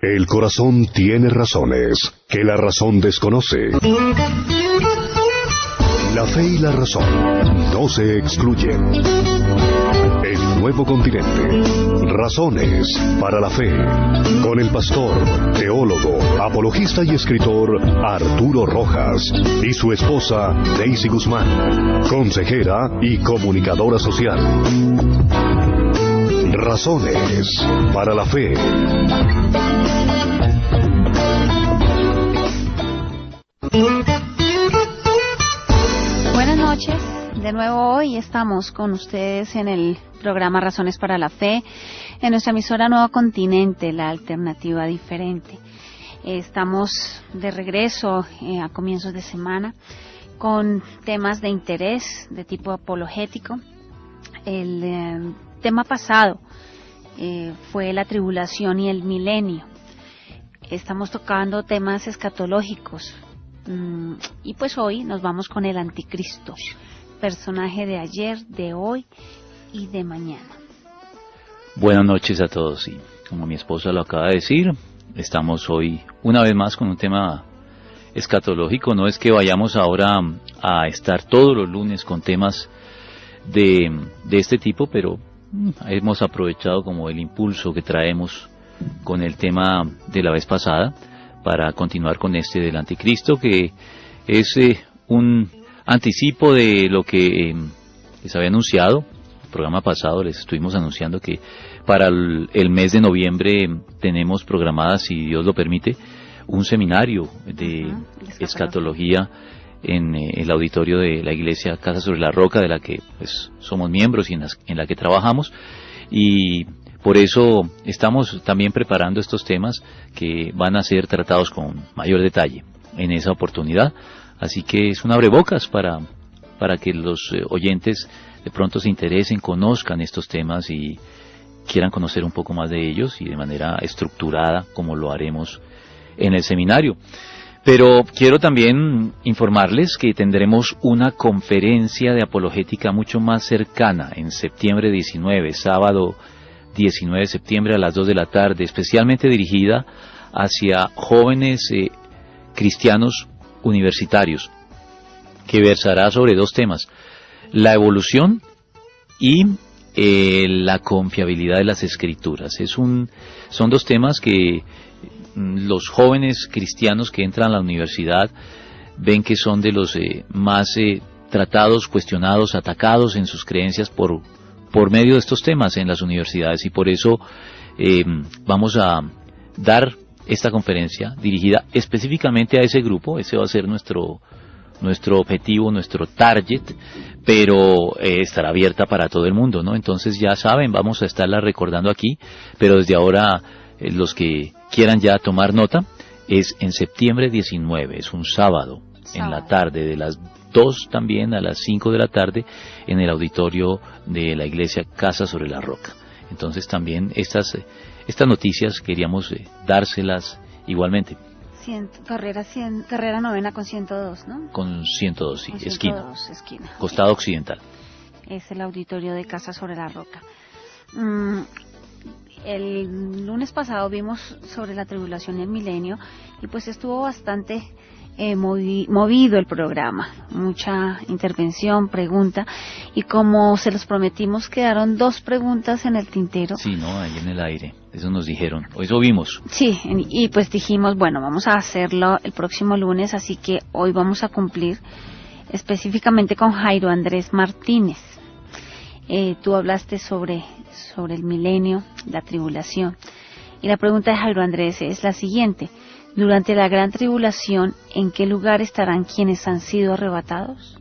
El corazón tiene razones que la razón desconoce. La fe y la razón no se excluyen. El nuevo continente. Razones para la fe. Con el pastor, teólogo, apologista y escritor Arturo Rojas y su esposa Daisy Guzmán, consejera y comunicadora social. Razones para la fe. Buenas noches, de nuevo hoy estamos con ustedes en el programa Razones para la Fe, en nuestra emisora Nuevo Continente, la alternativa diferente. Estamos de regreso a comienzos de semana con temas de interés de tipo apologético. El tema pasado fue la tribulación y el milenio. Estamos tocando temas escatológicos. Y pues hoy nos vamos con el anticristo, personaje de ayer, de hoy y de mañana. Buenas noches a todos, y como mi esposa lo acaba de decir, estamos hoy una vez más con un tema escatológico. No es que vayamos ahora a estar todos los lunes con temas de este tipo, pero hemos aprovechado como el impulso que traemos con el tema de la vez pasada para continuar con este del anticristo, que es un anticipo de lo que les había anunciado. El programa pasado les estuvimos anunciando que para el mes de noviembre tenemos programada, si Dios lo permite, un seminario de escatología en el auditorio de la iglesia Casa sobre la Roca, de la que pues somos miembros y en la que trabajamos, y por eso estamos también preparando estos temas que van a ser tratados con mayor detalle en esa oportunidad. Así que es un abrebocas para que los oyentes de pronto se interesen, conozcan estos temas y quieran conocer un poco más de ellos, y de manera estructurada, como lo haremos en el seminario. Pero quiero también informarles que tendremos una conferencia de apologética mucho más cercana en septiembre 19, sábado 19 de septiembre a las 2 de la tarde, especialmente dirigida hacia jóvenes cristianos universitarios, que versará sobre dos temas: la evolución y la confiabilidad de las Escrituras. Son dos temas que los jóvenes cristianos que entran a la universidad ven que son de los más tratados, cuestionados, atacados en sus creencias por medio de estos temas en las universidades, y por eso vamos a dar esta conferencia dirigida específicamente a ese grupo. Ese va a ser nuestro objetivo, nuestro target, pero estará abierta para todo el mundo, ¿no? Entonces ya saben, vamos a estarla recordando aquí, pero desde ahora los que quieran ya tomar nota, es en septiembre 19, es un sábado, en la tarde, de las 2 también a las 5 de la tarde, en el auditorio de la iglesia Casa sobre la Roca. Entonces también estas noticias queríamos dárselas igualmente. Carrera novena con 102, ¿no? Con 102, sí, con 102, esquina. Costado occidental. Es el auditorio de Casa sobre la Roca. El lunes pasado vimos sobre la tribulación y el milenio, y pues estuvo bastante movido el programa, mucha intervención, pregunta, y como se los prometimos, quedaron 2 preguntas en el tintero. Sí, no, ahí en el aire, eso nos dijeron, o eso vimos. Sí, y pues dijimos, bueno, vamos a hacerlo el próximo lunes, así que hoy vamos a cumplir específicamente con Jairo Andrés Martínez. Tú hablaste sobre el milenio, la tribulación, y la pregunta de Jairo Andrés es la siguiente: durante la gran tribulación, ¿en qué lugar estarán quienes han sido arrebatados?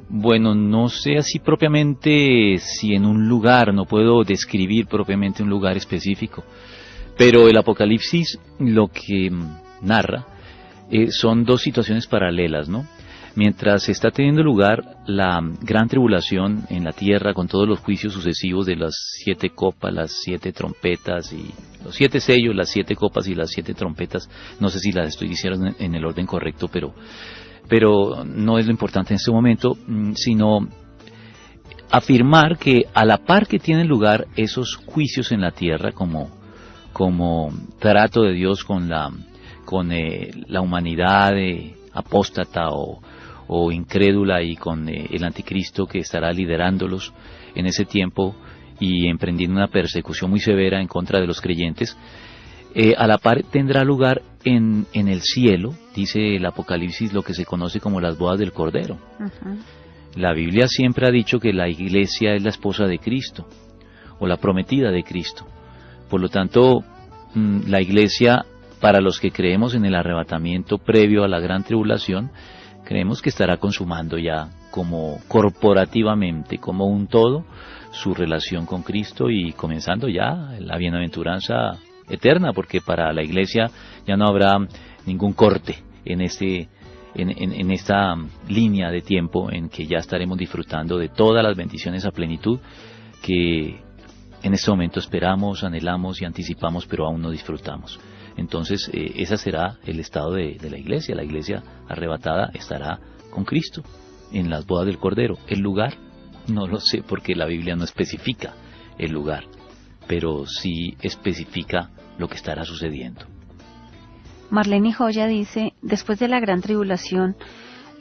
Bueno, no sé así propiamente si en un lugar, no puedo describir propiamente un lugar específico, pero el Apocalipsis lo que narra son 2 situaciones paralelas, ¿no? Mientras está teniendo lugar la gran tribulación en la tierra, con todos los juicios sucesivos de las 7 copas, las 7 trompetas y los 7 sellos, las 7 copas y las 7 trompetas, no sé si las estoy diciendo en el orden correcto, pero no es lo importante en este momento, sino afirmar que a la par que tienen lugar esos juicios en la tierra, como como trato de Dios con la humanidad apóstata o incrédula, y con el anticristo que estará liderándolos en ese tiempo y emprendiendo una persecución muy severa en contra de los creyentes. A la par tendrá lugar en el cielo, dice el Apocalipsis, lo que se conoce como las bodas del Cordero. Ujú. La Biblia siempre ha dicho que la iglesia es la esposa de Cristo, o la prometida de Cristo. Por lo tanto, la iglesia, para los que creemos en el arrebatamiento previo a la gran tribulación, creemos que estará consumando ya como corporativamente, como un todo, su relación con Cristo y comenzando ya la bienaventuranza eterna, porque para la iglesia ya no habrá ningún corte en esta línea de tiempo en que ya estaremos disfrutando de todas las bendiciones a plenitud que en este momento esperamos, anhelamos y anticipamos, pero aún no disfrutamos. Entonces, ese será el estado de la iglesia. La iglesia arrebatada estará con Cristo en las bodas del Cordero. ¿El lugar? No lo sé, porque la Biblia no especifica el lugar, pero sí especifica lo que estará sucediendo. Marlene Joya dice, después de la gran tribulación,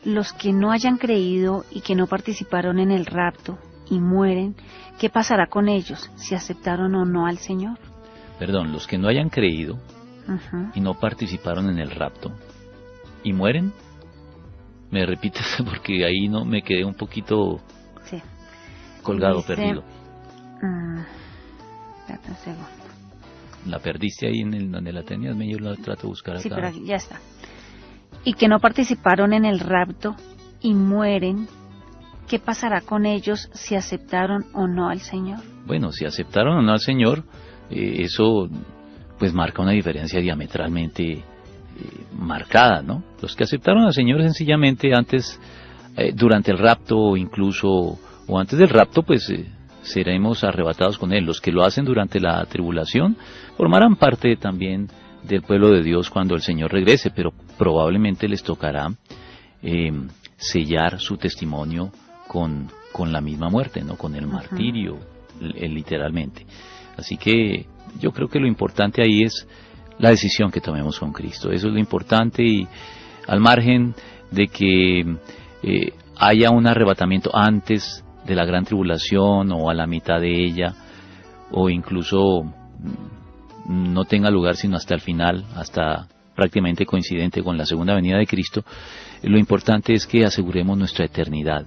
los que no hayan creído y que no participaron en el rapto y mueren, ¿qué pasará con ellos, si aceptaron o no al Señor? Perdón, los que no hayan creído y no participaron en el rapto y mueren. ¿Me repites? Porque ahí no me quedé un poquito colgado, dice, perdido. Espérate un segundo. La perdiste ahí donde la tenías, yo la trato de buscar acá. Sí, pero ya está. Y que no participaron en el rapto y mueren, ¿qué pasará con ellos si aceptaron o no al Señor? Bueno, si aceptaron o no al Señor, eso pues marca una diferencia diametralmente marcada, ¿no? Los que aceptaron al Señor sencillamente antes, durante el rapto o incluso, o antes del rapto, pues seremos arrebatados con Él. Los que lo hacen durante la tribulación formarán parte también del pueblo de Dios cuando el Señor regrese, pero probablemente les tocará sellar su testimonio con la misma muerte, ¿no? Con el martirio, literalmente. Así que yo creo que lo importante ahí es la decisión que tomemos con Cristo. Eso es lo importante, y al margen de que haya un arrebatamiento antes de la gran tribulación o a la mitad de ella, o incluso no tenga lugar sino hasta el final, hasta prácticamente coincidente con la segunda venida de Cristo, lo importante es que aseguremos nuestra eternidad.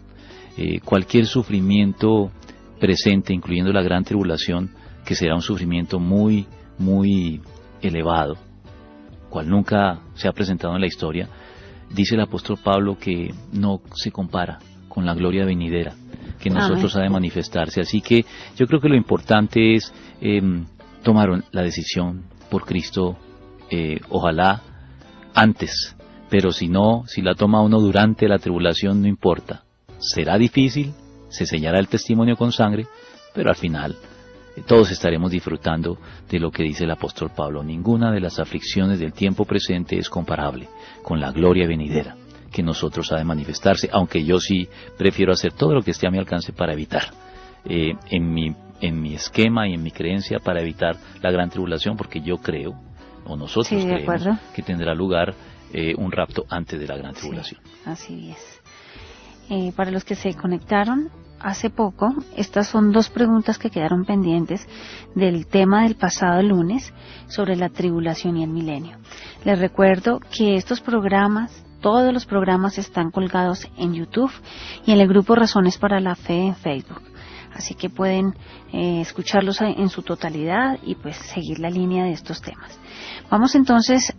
Cualquier sufrimiento presente, incluyendo la gran tribulación, que será un sufrimiento muy, muy elevado, cual nunca se ha presentado en la historia, dice el apóstol Pablo que no se compara con la gloria venidera que nosotros ha de manifestarse. Así que yo creo que lo importante es tomar la decisión por Cristo, ojalá antes, pero si no, si la toma uno durante la tribulación, no importa, será difícil, se sellará el testimonio con sangre, pero al final todos estaremos disfrutando de lo que dice el apóstol Pablo: ninguna de las aflicciones del tiempo presente es comparable con la gloria venidera que nosotros ha de manifestarse, aunque yo sí prefiero hacer todo lo que esté a mi alcance para evitar, en mi esquema y en mi creencia, para evitar la gran tribulación, porque yo creo, o nosotros creemos, que tendrá lugar un rapto antes de la gran tribulación. Sí, así es. Para los que se conectaron hace poco, estas son dos preguntas que quedaron pendientes del tema del pasado lunes sobre la tribulación y el milenio. Les recuerdo que estos programas, todos los programas, están colgados en YouTube y en el grupo Razones para la Fe en Facebook. Así que pueden escucharlos en su totalidad y pues seguir la línea de estos temas. Vamos entonces,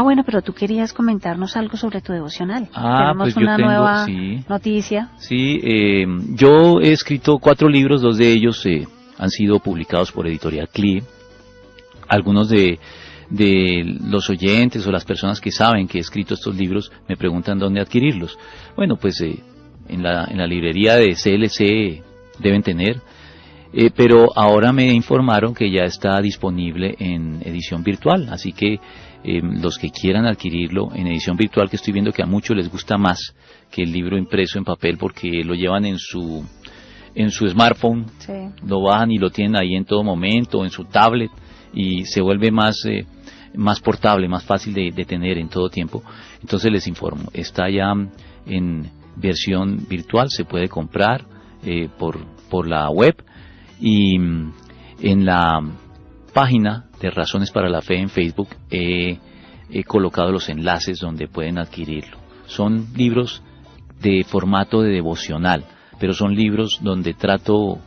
bueno, pero tú querías comentarnos algo sobre tu devocional. Tenemos pues una nueva noticia. Sí, yo he escrito 4 libros, 2 de ellos han sido publicados por Editorial CLIE. Algunos de los oyentes o las personas que saben que he escrito estos libros me preguntan dónde adquirirlos. Bueno, pues en la librería de CLC deben tener, pero ahora me informaron que ya está disponible en edición virtual, así que los que quieran adquirirlo en edición virtual, que estoy viendo que a muchos les gusta más que el libro impreso en papel, porque lo llevan en su smartphone, lo bajan y lo tienen ahí en todo momento, en su tablet, y se vuelve más portable, más fácil de tener en todo tiempo. Entonces les informo, está ya en versión virtual, se puede comprar por la web, y en la página de Razones para la Fe en Facebook he colocado los enlaces donde pueden adquirirlo. Son libros de formato de devocional, pero son libros donde trato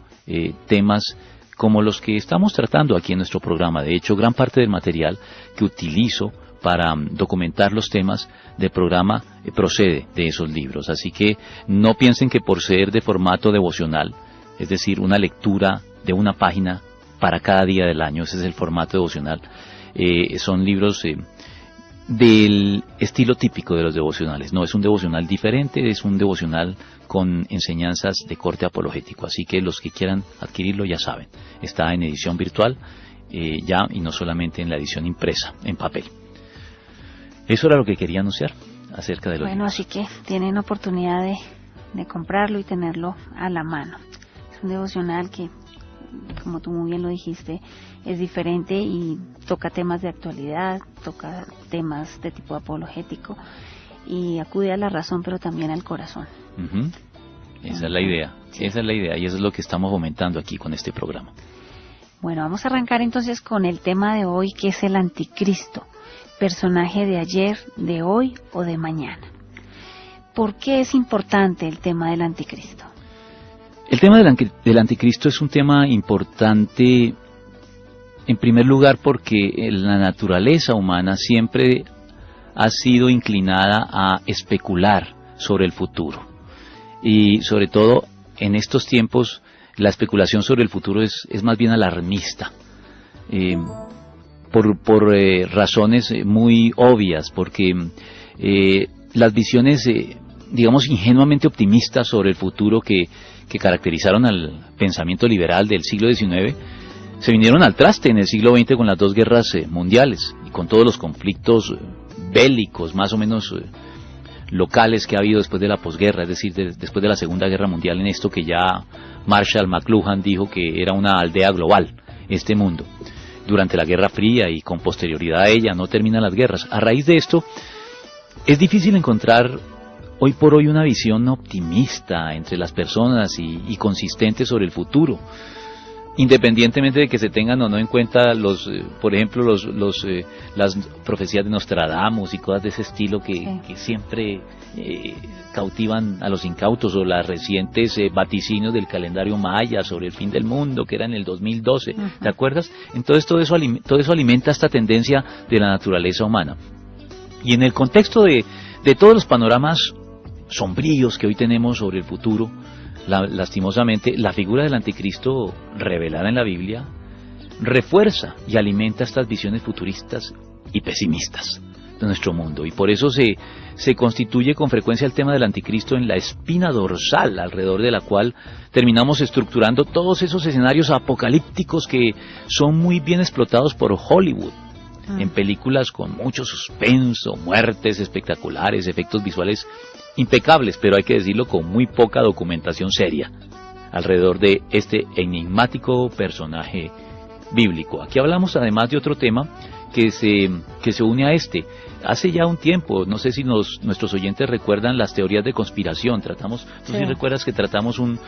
temas como los que estamos tratando aquí en nuestro programa. De hecho, gran parte del material que utilizo para documentar los temas del programa procede de esos libros. Así que no piensen que por ser de formato devocional, es decir, una lectura de una página para cada día del año, ese es el formato devocional, son libros del estilo típico de los devocionales. No es un devocional diferente, es un devocional con enseñanzas de corte apologético. Así que los que quieran adquirirlo ya saben, está en edición virtual ya, y no solamente en la edición impresa, en papel. Eso era lo que quería anunciar acerca de los libros. Así que tienen oportunidad de comprarlo y tenerlo a la mano. Es un devocional que, como tú muy bien lo dijiste, es diferente y toca temas de actualidad, toca temas de tipo apologético y acude a la razón, pero también al corazón. Uh-huh. Esa es la idea, sí. Esa es la idea, y eso es lo que estamos fomentando aquí con este programa. Bueno, vamos a arrancar entonces con el tema de hoy, que es el anticristo, personaje de ayer, de hoy o de mañana. ¿Por qué es importante el tema del anticristo? El tema del anticristo es un tema importante, en primer lugar, porque la naturaleza humana siempre ha sido inclinada a especular sobre el futuro. Y sobre todo en estos tiempos, la especulación sobre el futuro es más bien alarmista. Por razones muy obvias, porque las visiones, digamos, ingenuamente optimistas sobre el futuro que caracterizaron al pensamiento liberal del siglo XIX, se vinieron al traste en el siglo XX con las dos guerras mundiales y con todos los conflictos bélicos más o menos locales que ha habido después de la posguerra, es decir, después de la Segunda Guerra Mundial, en esto que ya Marshall McLuhan dijo que era una aldea global, este mundo. Durante la Guerra Fría y con posterioridad a ella no terminan las guerras. A raíz de esto, es difícil encontrar hoy por hoy una visión optimista entre las personas y consistente sobre el futuro, independientemente de que se tengan o no en cuenta por ejemplo, las profecías de Nostradamus y cosas de ese estilo que siempre cautivan a los incautos, o las recientes vaticinios del calendario maya sobre el fin del mundo, que era en el 2012, ¿te acuerdas? Entonces todo eso alimenta esta tendencia de la naturaleza humana. Y en el contexto de todos los panoramas sombríos que hoy tenemos sobre el futuro, lastimosamente, la figura del anticristo revelada en la Biblia refuerza y alimenta estas visiones futuristas y pesimistas de nuestro mundo, y por eso se constituye con frecuencia el tema del anticristo en la espina dorsal alrededor de la cual terminamos estructurando todos esos escenarios apocalípticos que son muy bien explotados por Hollywood, en películas con mucho suspenso, muertes espectaculares, efectos visuales impecables, pero hay que decirlo, con muy poca documentación seria alrededor de este enigmático personaje bíblico. Aquí hablamos además de otro tema que se une a este. Hace ya un tiempo, no sé si nuestros oyentes recuerdan las teorías de conspiración. ¿Tú sí recuerdas que tratamos un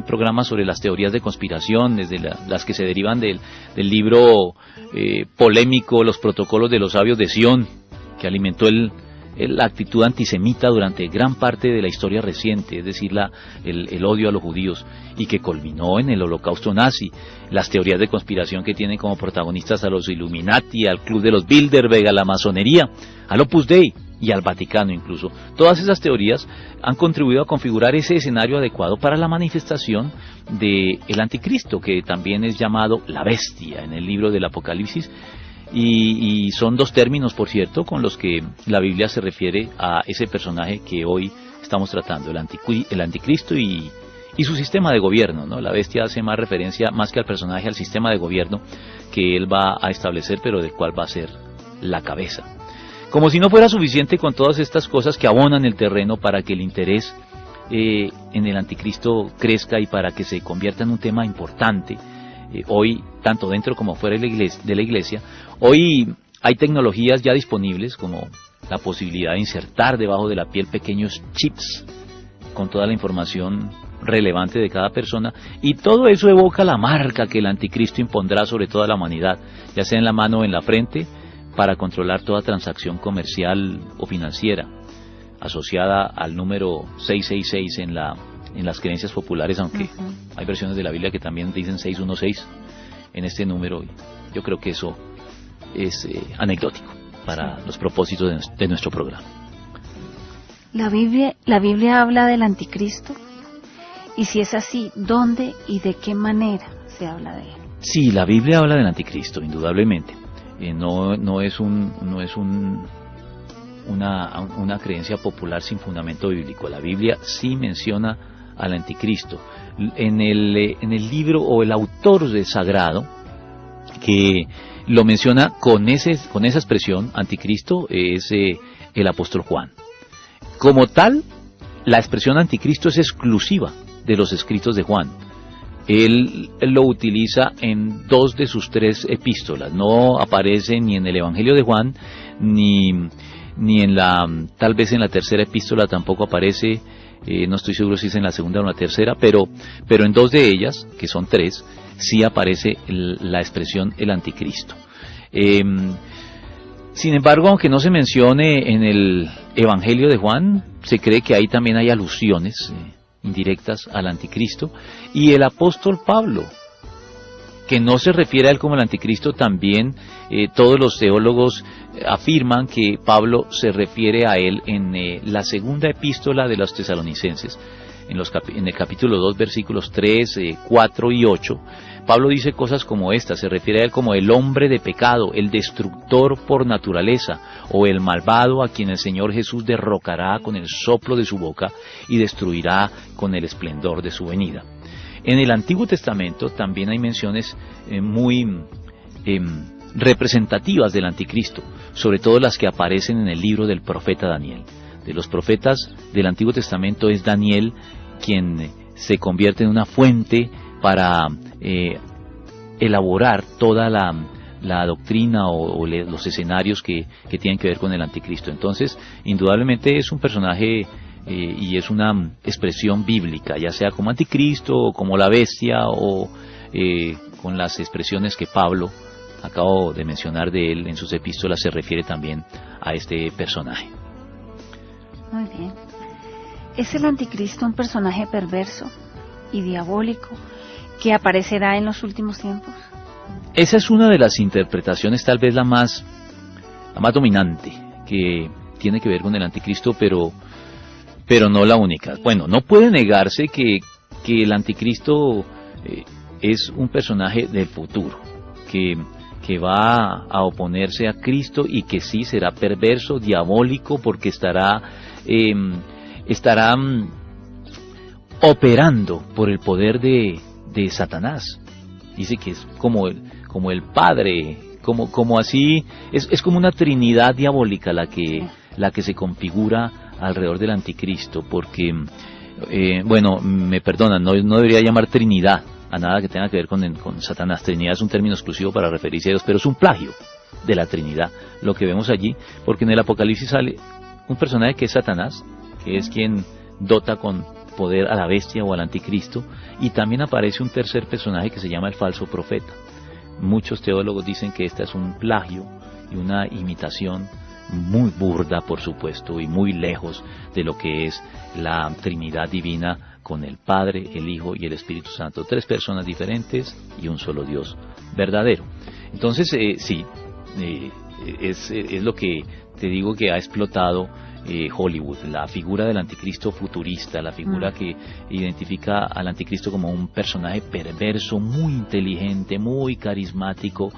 programa sobre las teorías de conspiración, desde las que se derivan del libro polémico Los protocolos de los sabios de Sion, que alimentó la actitud antisemita durante gran parte de la historia reciente, es decir, el odio a los judíos, y que culminó en el holocausto nazi, las teorías de conspiración que tienen como protagonistas a los Illuminati, al Club de los Bilderberg, a la masonería, al Opus Dei y al Vaticano incluso. Todas esas teorías han contribuido a configurar ese escenario adecuado para la manifestación del anticristo, que también es llamado la bestia en el libro del Apocalipsis. Y son dos términos, por cierto, con los que la Biblia se refiere a ese personaje que hoy estamos tratando, el anticristo y su sistema de gobierno, ¿no? La bestia hace más referencia, más que al personaje, al sistema de gobierno que él va a establecer, pero del cual va a ser la cabeza. Como si no fuera suficiente con todas estas cosas que abonan el terreno para que el interés en el anticristo crezca y para que se convierta en un tema importante, hoy, tanto dentro como fuera de la iglesia, hoy hay tecnologías ya disponibles como la posibilidad de insertar debajo de la piel pequeños chips con toda la información relevante de cada persona, y todo eso evoca la marca que el anticristo impondrá sobre toda la humanidad, ya sea en la mano o en la frente, para controlar toda transacción comercial o financiera asociada al número 666 en las creencias populares, aunque hay versiones de la Biblia que también dicen 616 en este número. Yo creo que eso es anecdótico para los propósitos de nuestro programa. ¿La Biblia habla del anticristo? Y si es así, ¿dónde y de qué manera se habla de él? Sí, la Biblia habla del anticristo, indudablemente. No es una creencia popular sin fundamento bíblico. La Biblia sí menciona al anticristo. En el libro, o el autor de sagrado que lo menciona con esa expresión anticristo, es el apóstol Juan. Como tal, la expresión anticristo es exclusiva de los escritos de Juan. Él lo utiliza en 2 de sus 3 epístolas. No aparece ni en el Evangelio de Juan, ni en tal vez en la tercera epístola tampoco aparece. No estoy seguro si es en la segunda o en la tercera, pero en 2 de ellas, que son 3, sí aparece la expresión el anticristo. Sin embargo, aunque no se mencione en el Evangelio de Juan, se cree que ahí también hay alusiones indirectas al anticristo. Y el apóstol Pablo, que no se refiere a él como el anticristo, también todos los teólogos afirman que Pablo se refiere a él en la segunda epístola de los tesalonicenses, en el capítulo 2, versículos 3, 4 y 8. Pablo dice cosas como estas, se refiere a él como el hombre de pecado, el destructor por naturaleza, o el malvado a quien el Señor Jesús derrocará con el soplo de su boca y destruirá con el esplendor de su venida. En el Antiguo Testamento también hay menciones muy representativas del anticristo, sobre todo las que aparecen en el libro del profeta Daniel. De los profetas del Antiguo Testamento es Daniel quien se convierte en una fuente para elaborar toda la doctrina o los escenarios que tienen que ver con el anticristo. Entonces, indudablemente es un personaje y es una expresión bíblica, ya sea como anticristo, o como la bestia, o con las expresiones que Pablo acabo de mencionar de él en sus epístolas, se refiere también a este personaje. Muy bien. ¿Es el anticristo un personaje perverso y diabólico que aparecerá en los últimos tiempos? Esa es una de las interpretaciones, tal vez la más dominante, que tiene que ver con el anticristo, pero no la única. Bueno, no puede negarse que el anticristo es un personaje del futuro, que va a oponerse a Cristo, y que sí será perverso, diabólico, porque estará operando por el poder de Satanás. Dice que es como el padre, como así, es como una trinidad diabólica la que se configura alrededor del anticristo, porque bueno, me perdonan, no debería llamar trinidad a nada que tenga que ver con Satanás. Trinidad es un término exclusivo para referirse a Dios, pero es un plagio de la Trinidad lo que vemos allí, porque en el Apocalipsis sale un personaje que es Satanás, que es quien dota con poder a la bestia o al anticristo, y también aparece un tercer personaje que se llama el falso profeta. Muchos teólogos dicen que este es un plagio y una imitación muy burda, por supuesto, y muy lejos de lo que es la Trinidad divina, con el Padre, el Hijo y el Espíritu Santo, 3 personas diferentes y un solo Dios verdadero. Entonces, sí, es lo que te digo que ha explotado Hollywood, la figura del anticristo futurista, la figura que identifica al anticristo como un personaje perverso, muy inteligente, muy carismático,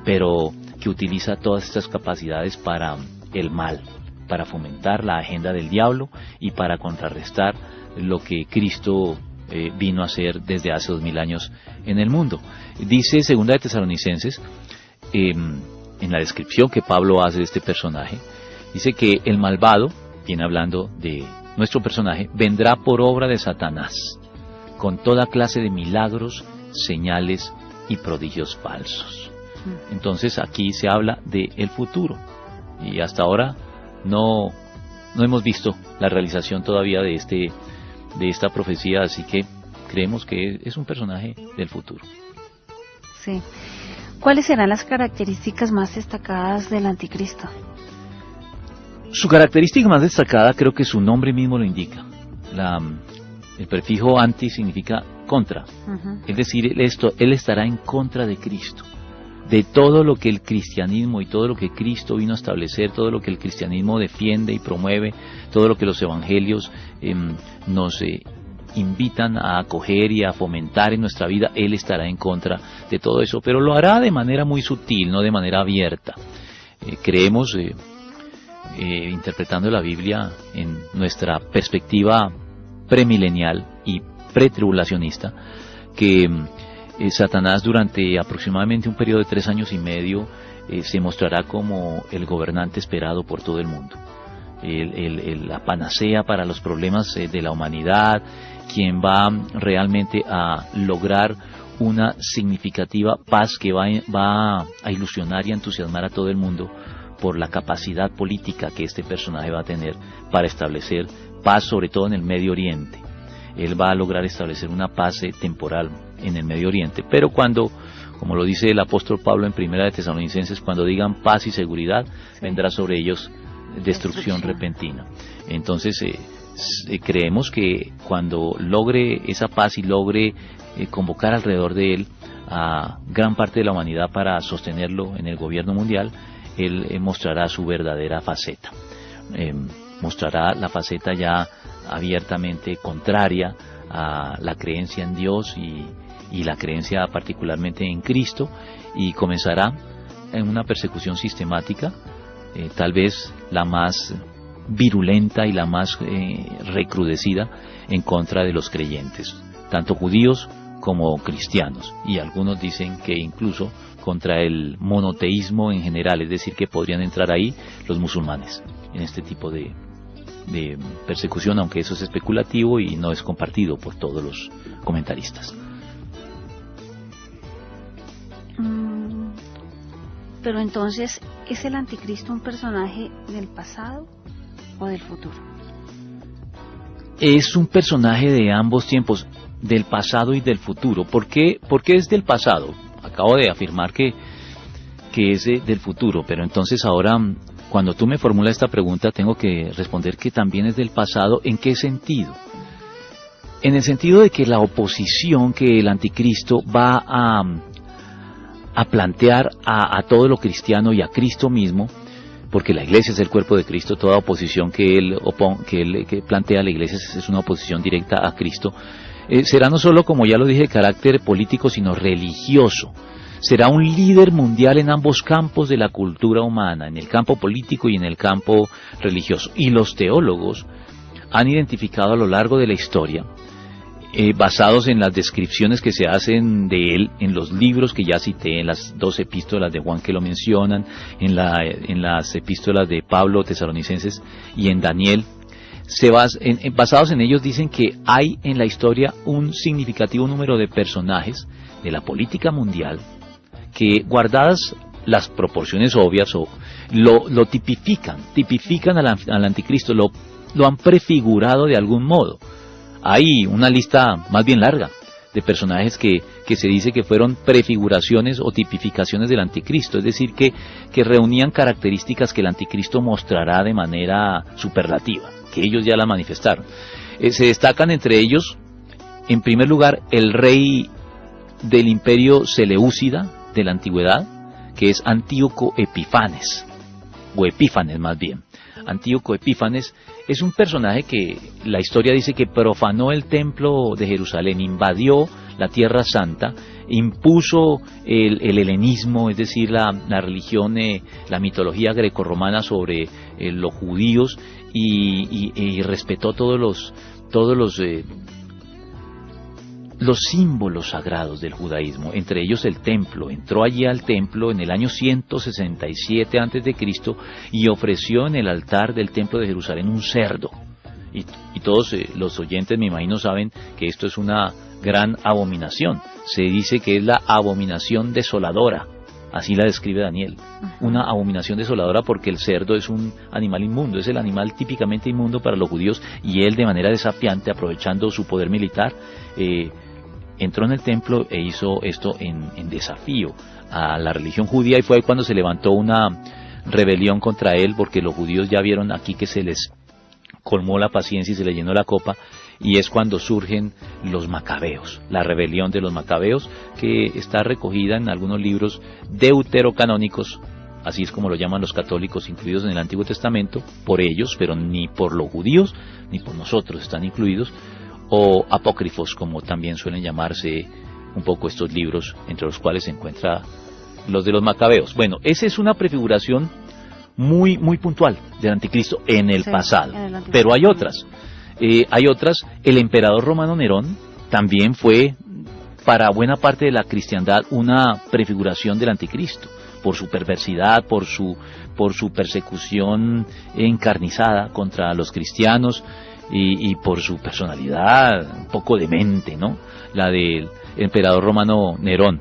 pero que utiliza todas estas capacidades para el mal, para fomentar la agenda del diablo y para contrarrestar lo que Cristo vino a hacer desde hace 2000 años en el mundo. Dice Segunda de Tesalonicenses, en la descripción que Pablo hace de este personaje, dice que el malvado, viene hablando de nuestro personaje, vendrá por obra de Satanás, con toda clase de milagros, señales y prodigios falsos. Entonces aquí se habla del futuro, y hasta ahora no hemos visto la realización todavía de esta profecía, así que creemos que es un personaje del futuro. Sí. ¿Cuáles serán las características más destacadas del anticristo? Su característica más destacada, creo que su nombre mismo lo indica. El prefijo anti significa contra. Es decir, él estará en contra de Cristo, de todo lo que el cristianismo y todo lo que Cristo vino a establecer, todo lo que el cristianismo defiende y promueve, todo lo que los evangelios nos invitan a acoger y a fomentar en nuestra vida. Él estará en contra de todo eso, pero lo hará de manera muy sutil, no de manera abierta. Creemos, interpretando la Biblia en nuestra perspectiva premilenial y pretribulacionista, que Satanás durante aproximadamente un periodo de 3 años y medio se mostrará como el gobernante esperado por todo el mundo, la panacea para los problemas de la humanidad, quien va realmente a lograr una significativa paz que va a ilusionar y a entusiasmar a todo el mundo por la capacidad política que este personaje va a tener para establecer paz, sobre todo en el Medio Oriente. Él va a lograr establecer una paz temporal en el Medio Oriente, pero cuando, como lo dice el apóstol Pablo en Primera de Tesalonicenses, cuando digan paz y seguridad, vendrá sobre ellos destrucción repentina. Entonces creemos que cuando logre esa paz y logre convocar alrededor de él a gran parte de la humanidad para sostenerlo en el gobierno mundial, él mostrará su verdadera faceta. Mostrará la faceta ya abiertamente contraria a la creencia en Dios y la creencia particularmente en Cristo, y comenzará en una persecución sistemática, tal vez la más virulenta y la más recrudecida en contra de los creyentes, tanto judíos como cristianos, y algunos dicen que incluso contra el monoteísmo en general, es decir, que podrían entrar ahí los musulmanes en este tipo de persecución, aunque eso es especulativo y no es compartido por todos los comentaristas. Pero entonces, ¿es el anticristo un personaje del pasado o del futuro? Es un personaje de ambos tiempos, del pasado y del futuro. ¿Por qué es del pasado? Acabo de afirmar que es del futuro, pero entonces ahora, cuando tú me formulas esta pregunta, tengo que responder que también es del pasado. ¿En qué sentido? En el sentido de que la oposición que el anticristo va a plantear a todo lo cristiano y a Cristo mismo, porque la iglesia es el cuerpo de Cristo, toda oposición que él plantea a la iglesia es una oposición directa a Cristo, será no solo, como ya lo dije, de carácter político, sino religioso. Será un líder mundial en ambos campos de la cultura humana, en el campo político y en el campo religioso. Y los teólogos han identificado a lo largo de la historia, basados en las descripciones que se hacen de él en los libros que ya cité, en las 2 epístolas de Juan que lo mencionan, en las epístolas de Pablo, Tesalonicenses, y en Daniel. Basados en ellos, dicen que hay en la historia un significativo número de personajes de la política mundial que, guardadas las proporciones obvias, lo tipifican al anticristo, lo han prefigurado de algún modo. Hay una lista más bien larga de personajes que se dice que fueron prefiguraciones o tipificaciones del anticristo, es decir, que reunían características que el anticristo mostrará de manera superlativa, que ellos ya la manifestaron. Se destacan entre ellos, en primer lugar, el rey del imperio seleucida de la antigüedad, que es Antíoco Epifanes, o Epífanes más bien. Antíoco Epífanes es un personaje que la historia dice que profanó el templo de Jerusalén, invadió la Tierra Santa, impuso el helenismo, es decir, la religión, la mitología grecorromana sobre los judíos, y respetó todos los símbolos sagrados del judaísmo, entre ellos el templo. Entró allí al templo en el año 167 a.C. y ofreció en el altar del templo de Jerusalén un cerdo. Y todos los oyentes, me imagino, saben que esto es una gran abominación. Se dice que es la abominación desoladora, así la describe Daniel. Una abominación desoladora porque el cerdo es un animal inmundo, es el animal típicamente inmundo para los judíos, y él, de manera desafiante, aprovechando su poder militar, entró en el templo e hizo esto en desafío a la religión judía, y fue ahí cuando se levantó una rebelión contra él, porque los judíos ya vieron aquí que se les colmó la paciencia y se les llenó la copa, y es cuando surgen los macabeos, la rebelión de los macabeos, que está recogida en algunos libros deuterocanónicos, así es como lo llaman los católicos, incluidos en el Antiguo Testamento, por ellos, pero ni por los judíos, ni por nosotros están incluidos, o apócrifos, como también suelen llamarse un poco estos libros, entre los cuales se encuentra los de los macabeos. Bueno, esa es una prefiguración muy puntual del anticristo en el pasado, pero hay otras. El emperador romano Nerón también fue, para buena parte de la cristiandad, una prefiguración del anticristo, por su perversidad, por su persecución encarnizada contra los cristianos, y por su personalidad un poco demente, ¿no? La del emperador romano Nerón.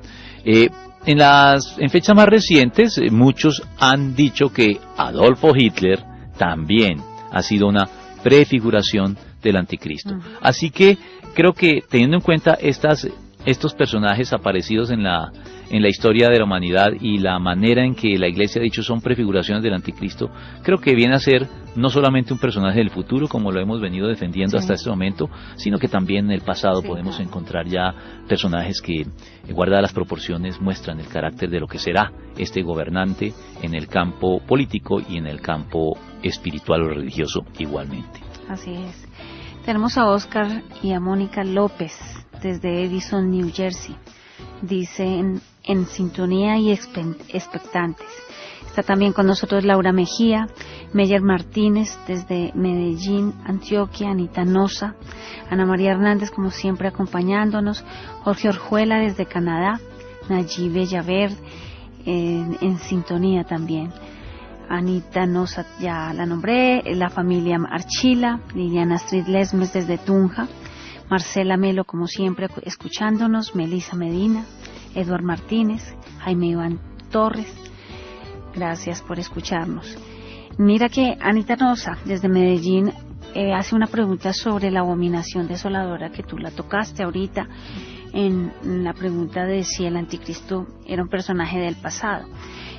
En fechas más recientes, muchos han dicho que Adolfo Hitler también ha sido una prefiguración del anticristo. Así que creo que, teniendo en cuenta estos personajes aparecidos en la historia de la humanidad y la manera en que la Iglesia ha dicho son prefiguraciones del anticristo, creo que viene a ser no solamente un personaje del futuro, como lo hemos venido defendiendo hasta este momento, sino que también en el pasado podemos encontrar ya personajes que, guardadas las proporciones, muestran el carácter de lo que será este gobernante en el campo político y en el campo espiritual o religioso igualmente. Así es. Tenemos a Oscar y a Mónica López desde Edison, New Jersey. Dicen en sintonía y expectantes. Está también con nosotros Laura Mejía, Meyer Martínez desde Medellín, Antioquia, Anita Nosa, Ana María Hernández como siempre acompañándonos, Jorge Orjuela desde Canadá, Nayib Bellaverde en sintonía también. Anita Nosa ya la nombré, la familia Archila, Liliana Astrid Lesmes desde Tunja, Marcela Melo como siempre escuchándonos, Melisa Medina, Eduard Martínez, Jaime Iván Torres, gracias por escucharnos. Mira que Anita Nosa desde Medellín hace una pregunta sobre la abominación desoladora, que tú la tocaste ahorita en la pregunta de si el anticristo era un personaje del pasado.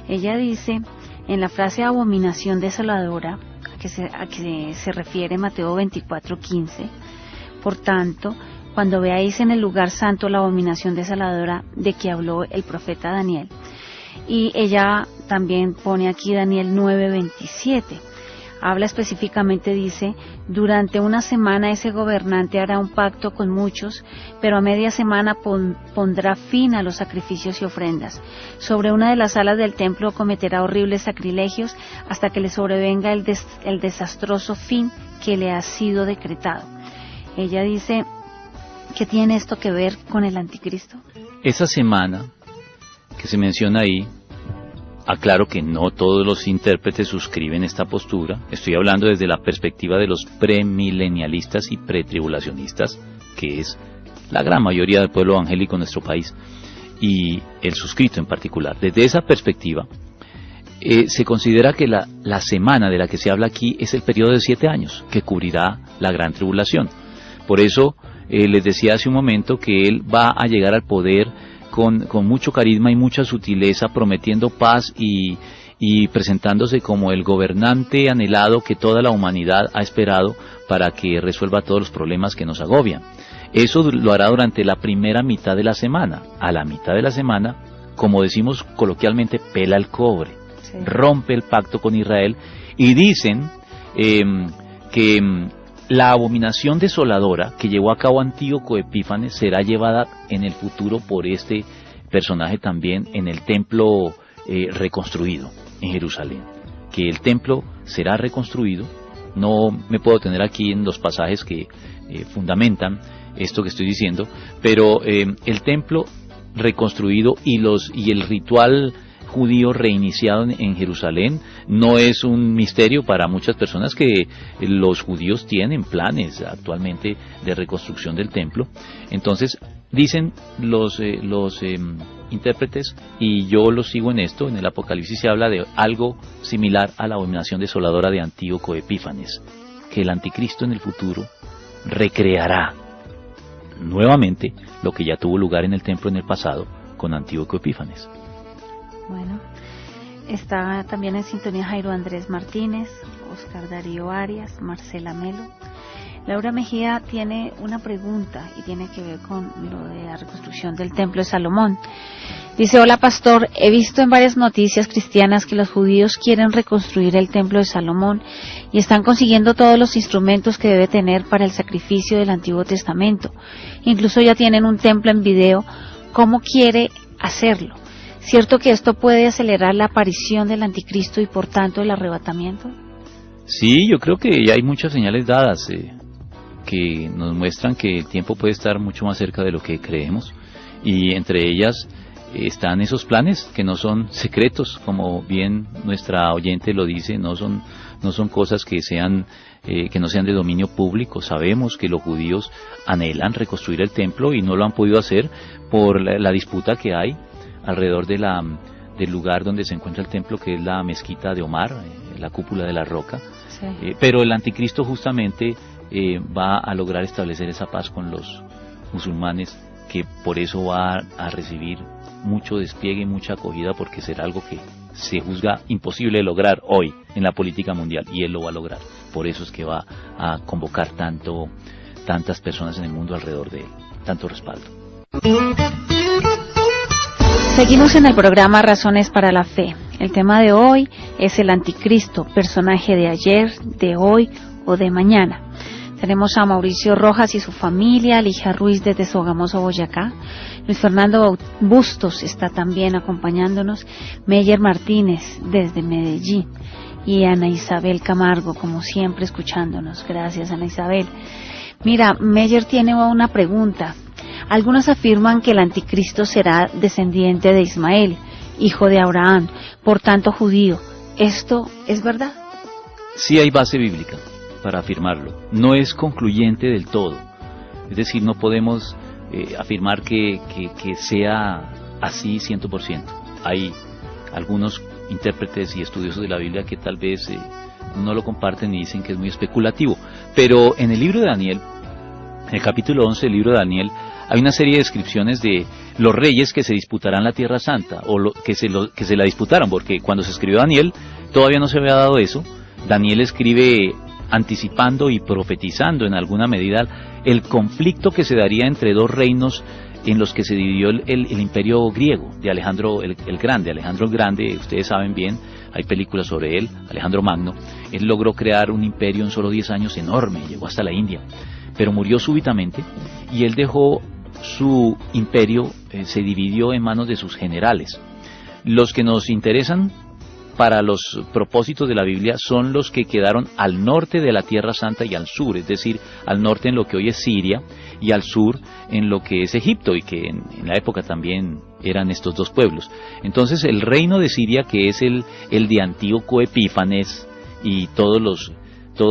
Ella dice, en la frase abominación desoladora, a que se refiere Mateo 24:15, por tanto, cuando veáis en el lugar santo la abominación desoladora de que habló el profeta Daniel. Y ella también pone aquí Daniel 9:27. Habla específicamente, dice, durante una semana ese gobernante hará un pacto con muchos, pero a media semana pondrá fin a los sacrificios y ofrendas. Sobre una de las salas del templo cometerá horribles sacrilegios hasta que le sobrevenga el desastroso fin que le ha sido decretado. Ella dice, ¿qué tiene esto que ver con el anticristo? Esa semana que se menciona ahí, aclaro que no todos los intérpretes suscriben esta postura. Estoy hablando desde la perspectiva de los premilenialistas y pretribulacionistas, que es la gran mayoría del pueblo evangélico en nuestro país, y el suscrito en particular. Desde esa perspectiva, se considera que la semana de la que se habla aquí es el periodo de 7 años, que cubrirá la gran tribulación. Por eso les decía hace un momento que él va a llegar al poder con mucho carisma y mucha sutileza, prometiendo paz y presentándose como el gobernante anhelado que toda la humanidad ha esperado para que resuelva todos los problemas que nos agobian. Eso lo hará durante la primera mitad de la semana. A la mitad de la semana, como decimos coloquialmente, pela el cobre, rompe el pacto con Israel, y dicen que la abominación desoladora que llevó a cabo Antíoco Epífanes será llevada en el futuro por este personaje también en el templo reconstruido en Jerusalén. Que el templo será reconstruido. No me puedo tener aquí en los pasajes que fundamentan esto que estoy diciendo, pero el templo reconstruido y el ritual judío reiniciado en Jerusalén. No es un misterio para muchas personas que los judíos tienen planes actualmente de reconstrucción del templo. Entonces, dicen los intérpretes, y yo los sigo en esto, en el Apocalipsis se habla de algo similar a la abominación desoladora de Antíoco Epífanes, que el anticristo en el futuro recreará nuevamente lo que ya tuvo lugar en el templo en el pasado con Antíoco Epífanes. Bueno, está también en sintonía Jairo Andrés Martínez, Oscar Darío Arias, Marcela Melo. Laura Mejía tiene una pregunta y tiene que ver con lo de la reconstrucción del templo de Salomón. Dice: hola pastor, he visto en varias noticias cristianas que los judíos quieren reconstruir el templo de Salomón y están consiguiendo todos los instrumentos que debe tener para el sacrificio del Antiguo Testamento. Incluso ya tienen un templo en video. ¿Cómo quiere hacerlo? ¿Cierto que esto puede acelerar la aparición del anticristo y por tanto el arrebatamiento? Sí, yo creo que ya hay muchas señales dadas que nos muestran que el tiempo puede estar mucho más cerca de lo que creemos, y entre ellas están esos planes que no son secretos, como bien nuestra oyente lo dice, no son cosas que no sean de dominio público. Sabemos que los judíos anhelan reconstruir el templo y no lo han podido hacer por la disputa que hay alrededor del lugar donde se encuentra el templo, que es la mezquita de Omar, la cúpula de la roca. Sí. Pero el anticristo justamente va a lograr establecer esa paz con los musulmanes, que por eso va a recibir mucho despliegue y mucha acogida, porque será algo que se juzga imposible de lograr hoy en la política mundial, y él lo va a lograr. Por eso es que va a convocar tantas personas en el mundo alrededor de él, tanto respaldo. Seguimos en el programa Razones para la Fe. El tema de hoy es el anticristo, personaje de ayer, de hoy o de mañana. Tenemos a Mauricio Rojas y su familia, Ligia Ruiz desde Sogamoso, Boyacá, Luis Fernando Bustos está también acompañándonos, Meyer Martínez desde Medellín y Ana Isabel Camargo, como siempre, escuchándonos. Gracias, Ana Isabel. Mira, Meyer tiene una pregunta. Algunos afirman que el anticristo será descendiente de Ismael, hijo de Abraham, por tanto judío. ¿Esto es verdad? Sí hay base bíblica para afirmarlo. No es concluyente del todo. Es decir, no podemos afirmar que sea así 100%. Hay algunos intérpretes y estudiosos de la Biblia que tal vez no lo comparten y dicen que es muy especulativo. Pero en el libro de Daniel, en el capítulo 11 del libro de Daniel, hay una serie de descripciones de los reyes que se disputarán la Tierra Santa, o que se la disputaron, porque cuando se escribió Daniel todavía no se había dado eso. Daniel escribe anticipando y profetizando en alguna medida el conflicto que se daría entre dos reinos en los que se dividió el imperio griego de Alejandro el Grande. Alejandro el Grande, ustedes saben bien, hay películas sobre él, Alejandro Magno. Él logró crear un imperio en solo 10 años enorme, llegó hasta la India, pero murió súbitamente y él dejó su imperio, se dividió en manos de sus generales. Los que nos interesan para los propósitos de la Biblia son los que quedaron al norte de la Tierra Santa y al sur, es decir, al norte en lo que hoy es Siria y al sur en lo que es Egipto, y que en la época también eran estos dos pueblos. Entonces el reino de Siria, que es el de Antíoco Epífanes y toda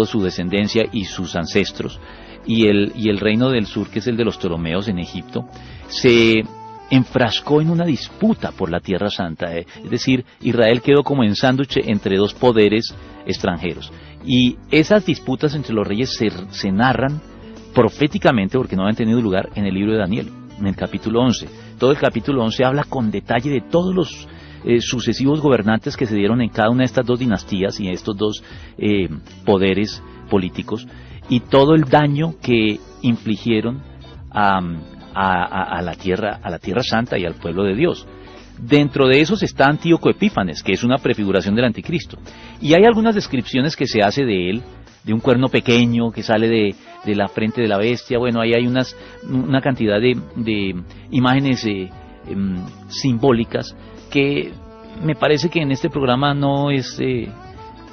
su descendencia y sus ancestros, y el reino del sur, que es el de los Ptolomeos en Egipto, se enfrascó en una disputa por la Tierra Santa, es decir, Israel quedó como en sándwich entre dos poderes extranjeros, y esas disputas entre los reyes se narran proféticamente, porque no habían tenido lugar, en el libro de Daniel, en el capítulo 11. Todo el capítulo 11 habla con detalle de todos los sucesivos gobernantes que se dieron en cada una de estas dos dinastías y estos dos poderes políticos, y todo el daño que infligieron a la Tierra Santa y al pueblo de Dios. Dentro de esos está Antíoco Epífanes, que es una prefiguración del anticristo, y hay algunas descripciones que se hace de él, de un cuerno pequeño que sale de la frente de la bestia. Bueno, ahí hay una cantidad de imágenes simbólicas que me parece que en este programa no es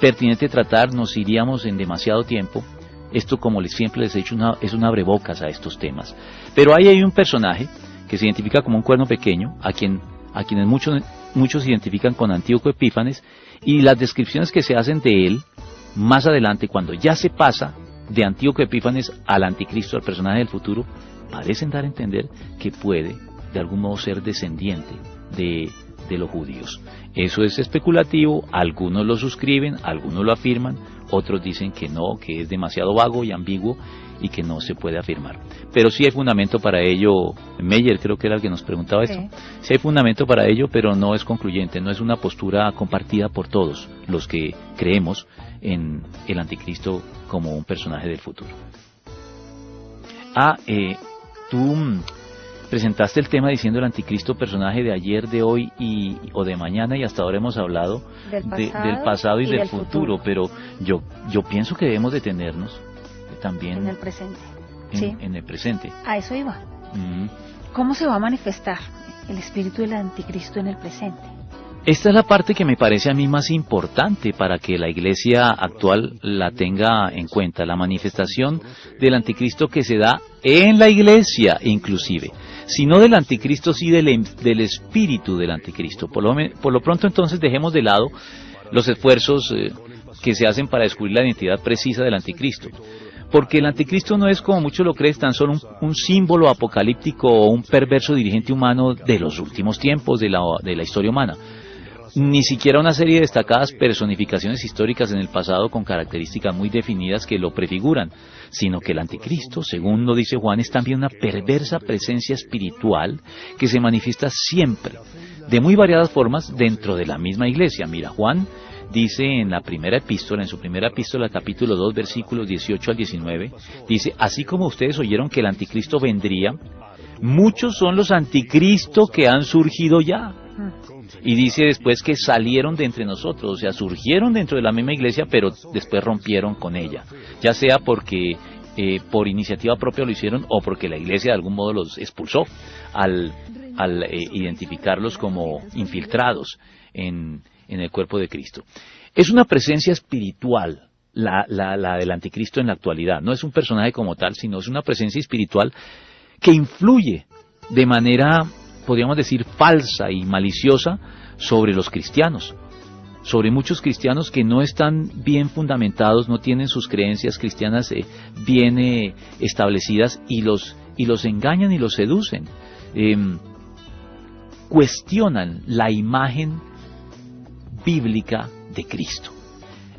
pertinente tratar, nos iríamos en demasiado tiempo. Esto, como siempre les he dicho, es un abrebocas a estos temas. Pero ahí hay un personaje que se identifica como un cuerno pequeño, a quienes muchos muchos se identifican con Antíoco Epífanes, y las descripciones que se hacen de él, más adelante, cuando ya se pasa de Antíoco Epífanes al anticristo, al personaje del futuro, parecen dar a entender que puede, de algún modo, ser descendiente de los judíos. Eso es especulativo, algunos lo suscriben, algunos lo afirman, otros dicen que no, que es demasiado vago y ambiguo y que no se puede afirmar. Pero sí hay fundamento para ello. Meyer creo que era el que nos preguntaba esto. Sí hay fundamento para ello, pero no es concluyente, no es una postura compartida por todos los que creemos en el anticristo como un personaje del futuro. Tú presentaste el tema diciendo el anticristo personaje de ayer, de hoy o de mañana, y hasta ahora hemos hablado del pasado y del futuro, pero yo pienso que debemos detenernos también en el presente. En el presente. A eso iba. ¿Cómo se va a manifestar el espíritu del anticristo en el presente? Esta es la parte que me parece a mí más importante para que la iglesia actual la tenga en cuenta, la manifestación del anticristo que se da en la iglesia inclusive, si no del anticristo, sí del espíritu del anticristo. Por lo pronto entonces dejemos de lado los esfuerzos que se hacen para descubrir la identidad precisa del anticristo, porque el anticristo no es, como muchos lo creen, tan solo un símbolo apocalíptico o un perverso dirigente humano de los últimos tiempos de la historia humana, ni siquiera una serie de destacadas personificaciones históricas en el pasado con características muy definidas que lo prefiguran, sino que el anticristo, según lo dice Juan, es también una perversa presencia espiritual que se manifiesta siempre, de muy variadas formas, dentro de la misma iglesia. Mira, Juan dice en su primera epístola, capítulo 2, versículos 18 al 19, dice: así como ustedes oyeron que el anticristo vendría, muchos son los anticristos que han surgido ya. Y dice después que salieron de entre nosotros, o sea, surgieron dentro de la misma iglesia, pero después rompieron con ella, ya sea porque por iniciativa propia lo hicieron, o porque la iglesia de algún modo los expulsó al identificarlos como infiltrados en el cuerpo de Cristo. Es una presencia espiritual la del anticristo en la actualidad. No es un personaje como tal, sino es una presencia espiritual que influye de manera, podríamos decir, falsa y maliciosa sobre los cristianos, sobre muchos cristianos que no están bien fundamentados, no tienen sus creencias cristianas bien establecidas, y los engañan y los seducen. Cuestionan la imagen bíblica de Cristo.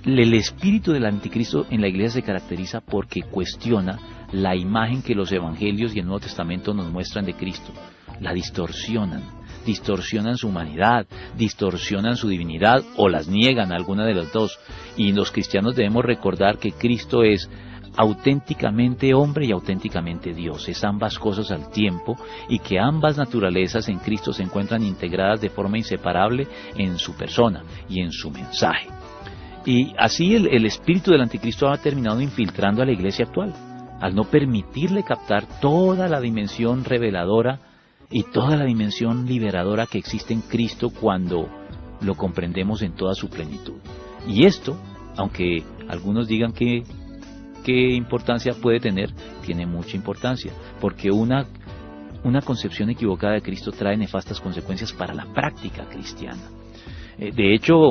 El espíritu del anticristo en la iglesia se caracteriza porque cuestiona la imagen que los evangelios y el Nuevo Testamento nos muestran de Cristo. La distorsionan su humanidad, distorsionan su divinidad, o las niegan, alguna de las dos. Y los cristianos debemos recordar que Cristo es auténticamente hombre y auténticamente Dios, es ambas cosas al tiempo, y que ambas naturalezas en Cristo se encuentran integradas de forma inseparable en su persona y en su mensaje. Y así el espíritu del anticristo ha terminado infiltrando a la iglesia actual, al no permitirle captar toda la dimensión reveladora y toda la dimensión liberadora que existe en Cristo cuando lo comprendemos en toda su plenitud. Y esto, aunque algunos digan que qué importancia puede tener, tiene mucha importancia, porque una concepción equivocada de Cristo trae nefastas consecuencias para la práctica cristiana. De hecho,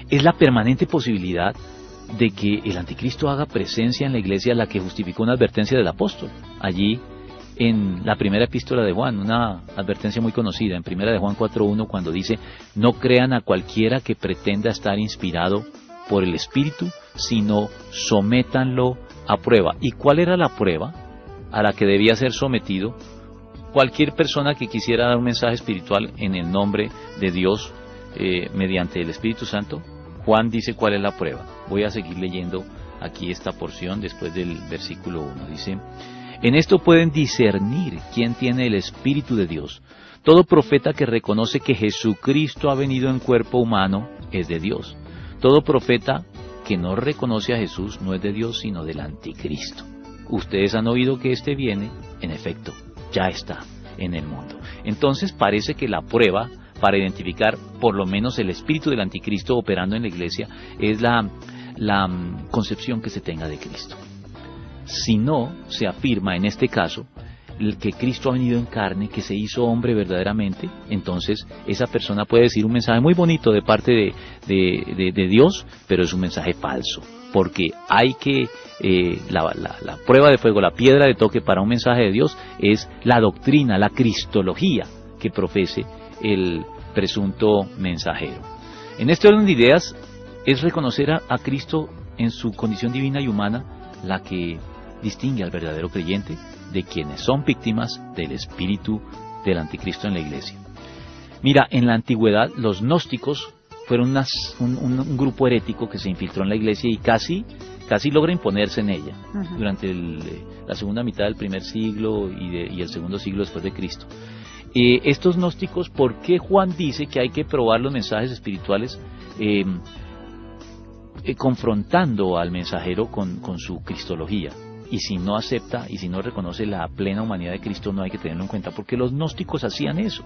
es la permanente posibilidad de que el anticristo haga presencia en la iglesia, la que justificó una advertencia del apóstol allí en la primera epístola de Juan, una advertencia muy conocida en primera de Juan 4:1, cuando dice: no crean a cualquiera que pretenda estar inspirado por el Espíritu, sino sométanlo a prueba. ¿Y cuál era la prueba a la que debía ser sometido cualquier persona que quisiera dar un mensaje espiritual en el nombre de Dios mediante el Espíritu Santo? Juan dice cuál es la prueba. Voy a seguir leyendo aquí esta porción después del versículo 1. Dice: en esto pueden discernir quién tiene el Espíritu de Dios. Todo profeta que reconoce que Jesucristo ha venido en cuerpo humano es de Dios. Todo profeta que no reconoce a Jesús no es de Dios, sino del anticristo. Ustedes han oído que éste viene, en efecto, ya está en el mundo. Entonces parece que la prueba para identificar por lo menos el espíritu del anticristo operando en la iglesia es la concepción que se tenga de Cristo. Si no se afirma en este caso que Cristo ha venido en carne, que se hizo hombre verdaderamente, entonces esa persona puede decir un mensaje muy bonito de parte de Dios, pero es un mensaje falso, porque hay que, la prueba de fuego, la piedra de toque para un mensaje de Dios es la doctrina, la cristología que profese el presunto mensajero. En este orden de ideas es reconocer a Cristo en su condición divina y humana la que distingue al verdadero creyente de quienes son víctimas del espíritu del anticristo en la iglesia. Mira, en la antigüedad los gnósticos fueron un grupo herético que se infiltró en la iglesia y casi logra imponerse en ella durante la segunda mitad del primer siglo y el segundo siglo después de Cristo. Estos gnósticos, ¿por qué Juan dice que hay que probar los mensajes espirituales confrontando al mensajero con su cristología? Y si no acepta y si no reconoce la plena humanidad de Cristo, no hay que tenerlo en cuenta, porque los gnósticos hacían eso.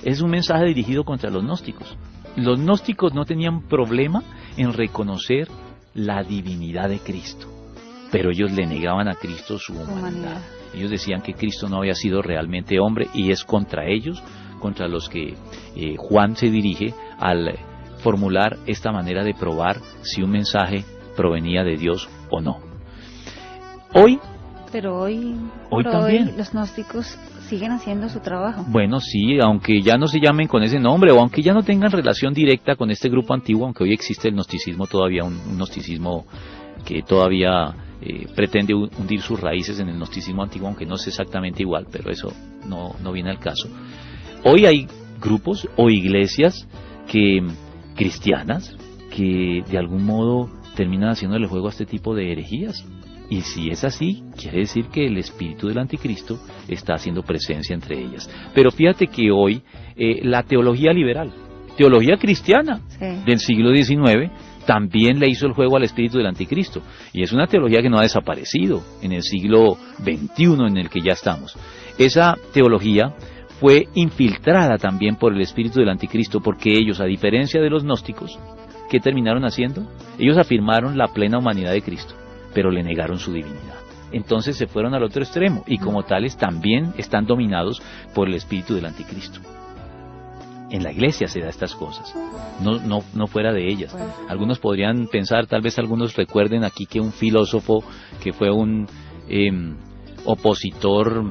Es un mensaje dirigido contra los gnósticos. Los gnósticos no tenían problema en reconocer la divinidad de Cristo, pero ellos le negaban a Cristo su humanidad. Ellos decían que Cristo no había sido realmente hombre, y es contra ellos, contra los que Juan se dirige al formular esta manera de probar si un mensaje provenía de Dios o no. Hoy también los gnósticos siguen haciendo su trabajo. Bueno, sí, aunque ya no se llamen con ese nombre, o aunque ya no tengan relación directa con este grupo antiguo, aunque hoy existe el gnosticismo todavía, un gnosticismo que todavía pretende hundir sus raíces en el gnosticismo antiguo, aunque no es exactamente igual, pero eso no viene al caso. Hoy hay grupos o iglesias cristianas que de algún modo terminan haciéndole juego a este tipo de herejías. Y si es así, quiere decir que el espíritu del anticristo está haciendo presencia entre ellas. Pero fíjate que hoy la teología liberal, teología cristiana del siglo XIX, también le hizo el juego al espíritu del anticristo. Y es una teología que no ha desaparecido en el siglo XXI en el que ya estamos. Esa teología fue infiltrada también por el espíritu del anticristo, porque ellos, a diferencia de los gnósticos, ¿qué terminaron haciendo? Ellos afirmaron la plena humanidad de Cristo, pero le negaron su divinidad. Entonces se fueron al otro extremo, y como tales también están dominados por el espíritu del anticristo. En la iglesia se da estas cosas, no fuera de ellas. Algunos podrían pensar, tal vez algunos recuerden aquí que un filósofo que fue un opositor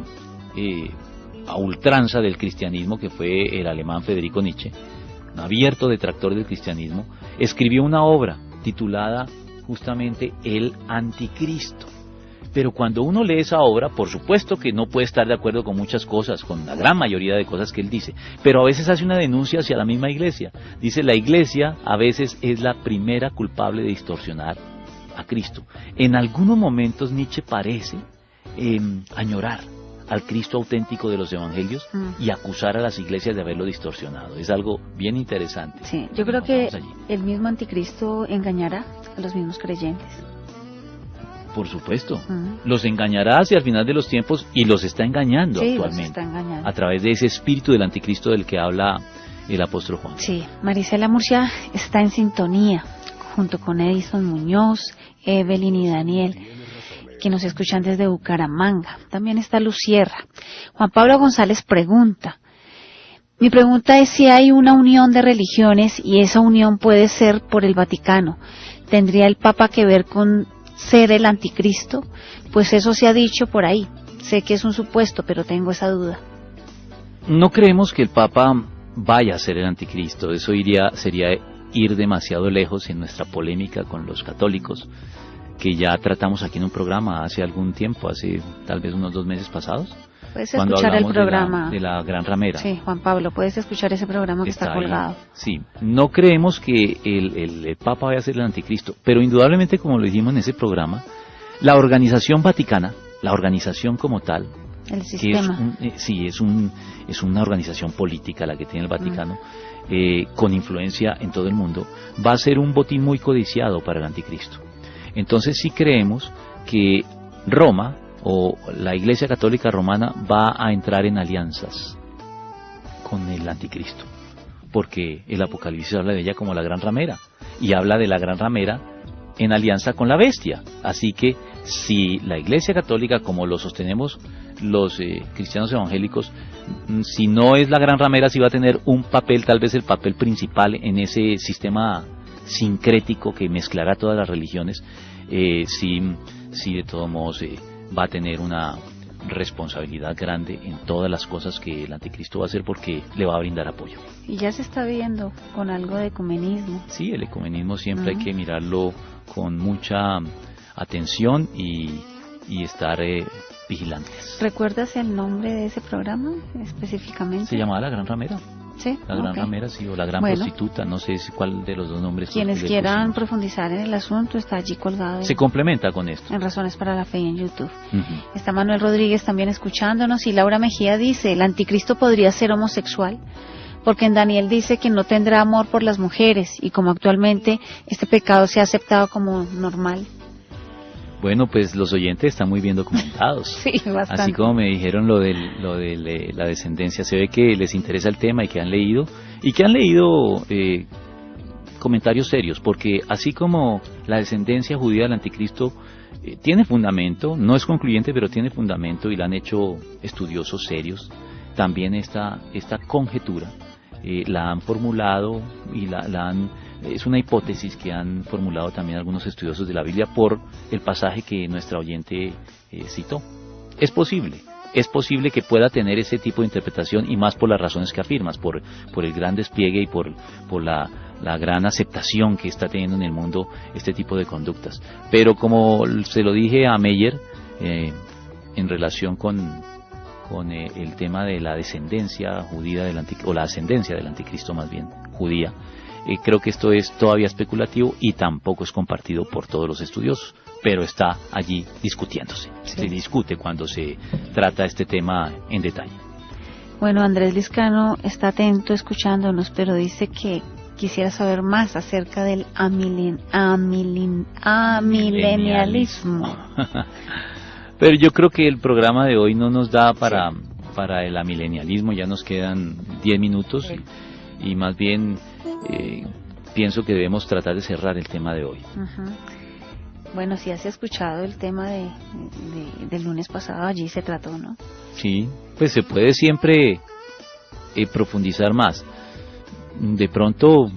a ultranza del cristianismo, que fue el alemán Federico Nietzsche, un abierto detractor del cristianismo, escribió una obra titulada justamente El Anticristo. Pero cuando uno lee esa obra, por supuesto que no puede estar de acuerdo con muchas cosas, con la gran mayoría de cosas que él dice, pero a veces hace una denuncia hacia la misma iglesia. Dice, la iglesia a veces es la primera culpable de distorsionar a Cristo. En algunos momentos Nietzsche parece añorar al Cristo auténtico de los evangelios y acusar a las iglesias de haberlo distorsionado. Es algo bien interesante. Sí, yo creo que el mismo anticristo engañará a los mismos creyentes. Por supuesto, los engañará hacia el final de los tiempos, y los está engañando actualmente, los está engañando a través de ese espíritu del anticristo del que habla el apóstol Juan. Sí, Marisela Murcia está en sintonía junto con Edison Muñoz, Evelyn y Daniel, que nos escuchan desde Bucaramanga. También está Lucierra. Juan Pablo González pregunta, mi pregunta es si hay una unión de religiones y esa unión puede ser por el Vaticano. ¿Tendría el Papa que ver con ser el anticristo? Pues eso se ha dicho por ahí. Sé que es un supuesto, pero tengo esa duda. No creemos que el Papa vaya a ser el anticristo. Eso sería ir demasiado lejos en nuestra polémica con los católicos, que ya tratamos aquí en un programa hace algún tiempo, hace tal vez unos 2 meses pasados. Puedes escuchar el programa de la Gran Ramera. Sí, Juan Pablo, puedes escuchar ese programa que está colgado. Sí, no creemos que el Papa vaya a ser el anticristo, pero indudablemente, como lo dijimos en ese programa, la organización vaticana, la organización como tal, el sistema, es una organización política la que tiene el Vaticano, con influencia en todo el mundo, va a ser un botín muy codiciado para el anticristo. Entonces sí creemos que Roma, o la Iglesia Católica Romana, va a entrar en alianzas con el anticristo, porque el Apocalipsis habla de ella como la Gran Ramera, y habla de la Gran Ramera en alianza con la bestia. Así que si la Iglesia Católica, como lo sostenemos los cristianos evangélicos, si no es la gran ramera, si va a tener un papel, tal vez el papel principal en ese sistema sincrético que mezclará todas las religiones, sí de todos modos va a tener una responsabilidad grande en todas las cosas que el anticristo va a hacer, porque le va a brindar apoyo. Y ya se está viendo con algo de ecumenismo. Sí, el ecumenismo siempre hay que mirarlo con mucha atención y estar vigilantes. ¿Recuerdas el nombre de ese programa específicamente? Se llamaba La Gran Ramera. Sí, La Gran Ramera, sí, o La Gran Prostituta, no sé cuál de los dos nombres. Quienes quieran profundizar en el asunto, está allí colgado. Se complementa con esto. En Razones para la Fe en YouTube. Está Manuel Rodríguez también escuchándonos, y Laura Mejía dice: el anticristo podría ser homosexual, porque en Daniel dice que no tendrá amor por las mujeres, y como actualmente este pecado se ha aceptado como normal. Bueno, pues los oyentes están muy bien documentados. Sí, bastante. Así como me dijeron lo de la descendencia, se ve que les interesa el tema y que han leído comentarios serios, porque así como la descendencia judía del anticristo tiene fundamento, no es concluyente, pero tiene fundamento y la han hecho estudiosos serios, también esta conjetura la han formulado y es una hipótesis que han formulado también algunos estudiosos de la Biblia por el pasaje que nuestra oyente citó. Es posible que pueda tener ese tipo de interpretación, y más por las razones que afirmas, por el gran despliegue y por la gran aceptación que está teniendo en el mundo este tipo de conductas. Pero como se lo dije a Meyer en relación con el tema de la descendencia judía o la ascendencia del anticristo más bien judía, creo que esto es todavía especulativo y tampoco es compartido por todos los estudiosos, pero está allí discutiéndose. Sí. Se discute cuando se trata este tema en detalle. Bueno, Andrés Liscano está atento escuchándonos, pero dice que quisiera saber más acerca del amilenialismo. Pero yo creo que el programa de hoy no nos da para el amilenialismo, ya nos quedan 10 minutos, sí. y más bien pienso que debemos tratar de cerrar el tema de hoy. Bueno, si has escuchado el tema del lunes pasado, allí se trató, ¿no? Sí, pues se puede siempre profundizar más. De pronto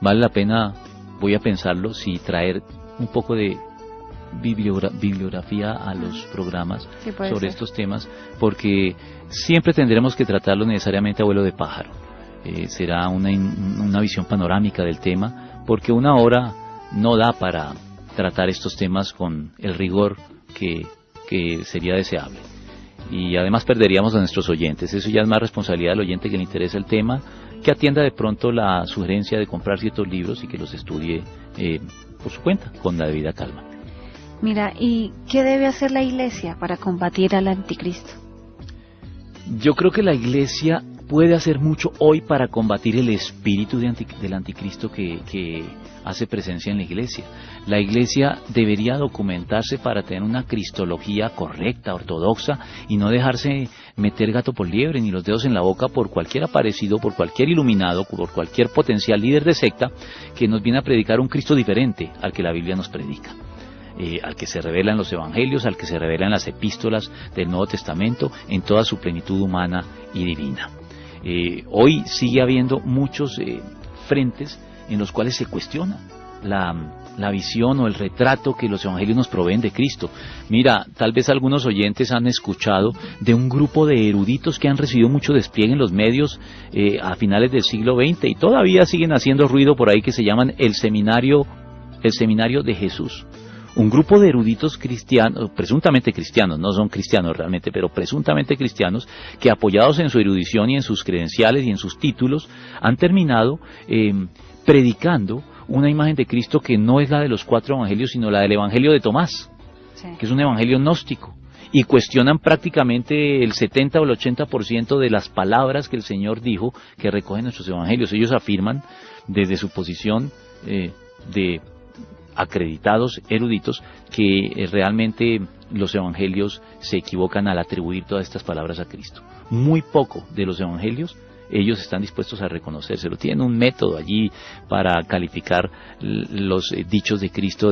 vale la pena, voy a pensarlo, si traer un poco de bibliografía a los programas sobre estos temas, porque siempre tendremos que tratarlo necesariamente a vuelo de pájaro. Será una visión panorámica del tema, porque una hora no da para tratar estos temas con el rigor que sería deseable, y además perderíamos a nuestros oyentes. Eso ya es más responsabilidad del oyente que le interesa el tema, que atienda de pronto la sugerencia de comprar ciertos libros y que los estudie por su cuenta, con la debida calma. Mira, ¿y qué debe hacer la Iglesia para combatir al anticristo? Yo creo que la Iglesia puede hacer mucho hoy para combatir el espíritu del anticristo que hace presencia en la Iglesia. La Iglesia debería documentarse para tener una cristología correcta, ortodoxa, y no dejarse meter gato por liebre ni los dedos en la boca por cualquier aparecido, por cualquier iluminado, por cualquier potencial líder de secta que nos viene a predicar un Cristo diferente al que la Biblia nos predica. Al que se revela en los evangelios, al que se revela en las epístolas del Nuevo Testamento, en toda su plenitud humana y divina. Hoy sigue habiendo muchos frentes en los cuales se cuestiona la visión o el retrato que los evangelios nos proveen de Cristo. Mira, tal vez algunos oyentes han escuchado de un grupo de eruditos que han recibido mucho despliegue en los medios a finales del siglo XX y todavía siguen haciendo ruido por ahí, que se llaman el seminario de Jesús. Un grupo de eruditos cristianos, presuntamente cristianos, no son cristianos realmente, pero presuntamente cristianos, que apoyados en su erudición y en sus credenciales y en sus títulos, han terminado predicando una imagen de Cristo que no es la de los 4 evangelios, sino la del evangelio de Tomás, sí, que es un evangelio gnóstico, y cuestionan prácticamente el 70 o el 80% de las palabras que el Señor dijo que recogen nuestros evangelios. Ellos afirman desde su posición de acreditados eruditos que realmente los evangelios se equivocan al atribuir todas estas palabras a Cristo. Muy poco de los evangelios ellos están dispuestos a reconocérselo. Tienen un método allí para calificar los dichos de Cristo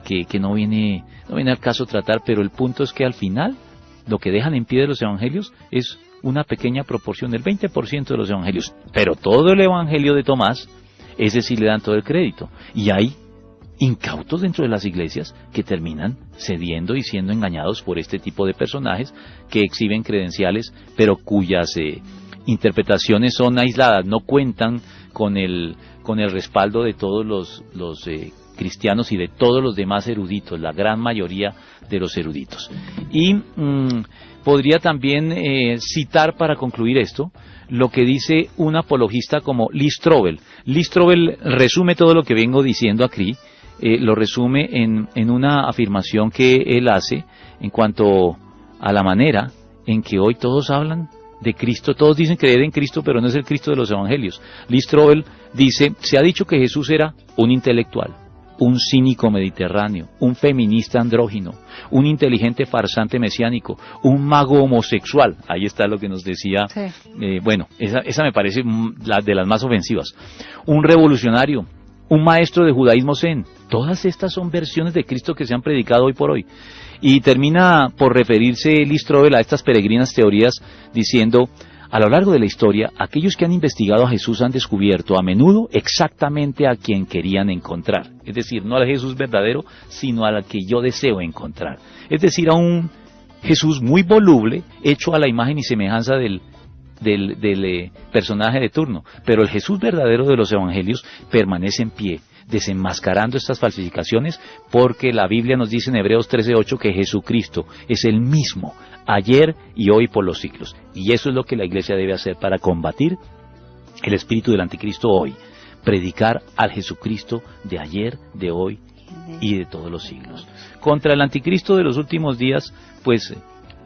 que no viene al caso tratar, pero el punto es que al final lo que dejan en pie de los evangelios es una pequeña proporción, el 20% de los evangelios, pero todo el evangelio de Tomás, ese sí le dan todo el crédito. Y hay incautos dentro de las iglesias que terminan cediendo y siendo engañados por este tipo de personajes que exhiben credenciales, pero cuyas interpretaciones son aisladas, no cuentan con el respaldo de todos los cristianos y de todos los demás eruditos, la gran mayoría de los eruditos. Y podría también citar para concluir esto lo que dice un apologista como Lee Strobel. Lee Strobel resume todo lo que vengo diciendo aquí, lo resume en una afirmación que él hace en cuanto a la manera en que hoy todos hablan de Cristo, todos dicen creer en Cristo, pero no es el Cristo de los evangelios. Lee Strobel dice, se ha dicho que Jesús era un intelectual, un cínico mediterráneo, un feminista andrógino, un inteligente farsante mesiánico, un mago homosexual. Ahí está lo que nos decía. Sí. Esa me parece la de las más ofensivas. Un revolucionario, un maestro de judaísmo zen. Todas estas son versiones de Cristo que se han predicado hoy por hoy. Y termina por referirse Lee Strobel a estas peregrinas teorías diciendo, a lo largo de la historia, aquellos que han investigado a Jesús han descubierto a menudo exactamente a quien querían encontrar. Es decir, no al Jesús verdadero, sino al que yo deseo encontrar. Es decir, a un Jesús muy voluble, hecho a la imagen y semejanza del personaje de turno. Pero el Jesús verdadero de los evangelios permanece en pie, desenmascarando estas falsificaciones, porque la Biblia nos dice en Hebreos 13:8 que Jesucristo es el mismo ayer y hoy por los siglos. Y eso es lo que la Iglesia debe hacer para combatir el espíritu del anticristo hoy. Predicar al Jesucristo de ayer, de hoy y de todos los siglos. Contra el anticristo de los últimos días, pues